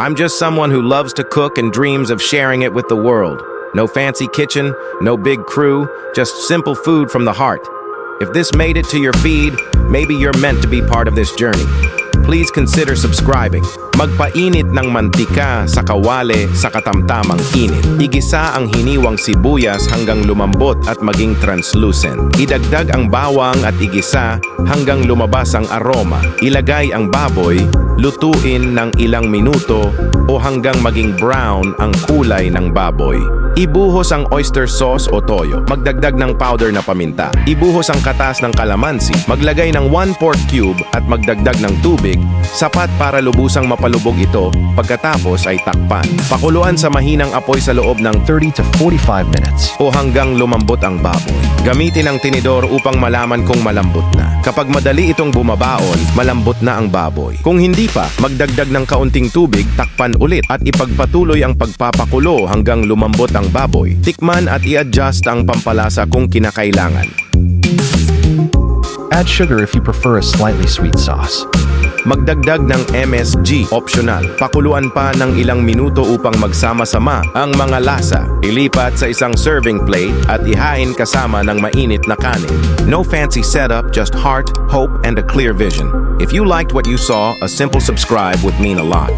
I'm just someone who loves to cook and dreams of sharing it with the world. No fancy kitchen, no big crew, just simple food from the heart. If this made it to your feed, maybe you're meant to be part of this journey. Please consider subscribing. Magpainit ng mantika sa kawali sa katamtamang init. Igisa ang hiniwang sibuyas hanggang lumambot at maging translucent. Idagdag ang bawang at igisa hanggang lumabas ang aroma. Ilagay ang baboy, lutuin ng ilang minuto o hanggang maging brown ang kulay ng baboy. Ibuhos ang oyster sauce o toyo. Magdagdag ng powder na paminta. Ibuhos ang katas ng kalamansi. Maglagay ng 1/4 cube at magdagdag ng tubig, sapat para lubusang mapalubog ito. Pagkatapos ay takpan. Pakuluan sa mahinang apoy sa loob ng 30 to 45 minutes. o hanggang lumambot ang baboy. Gamitin ang tinidor upang malaman kung malambot na. Kapag madali itong bumabaon, malambot na ang baboy. Kung hindi pa, magdagdag ng kaunting tubig, takpan ulit at ipagpatuloy ang pagpapakulo hanggang lumambot ang baboy. Tikman at i-adjust ang pampalasa kung kinakailangan. Add sugar if you prefer a slightly sweet sauce. Magdagdag ng MSG, optional. Pakuluan pa ng ilang minuto upang magsama-sama ang mga lasa. Ilipat sa isang serving plate at ihain kasama ng mainit na kanin. No fancy setup, just heart, hope, and a clear vision. If you liked what you saw, a simple subscribe would mean a lot.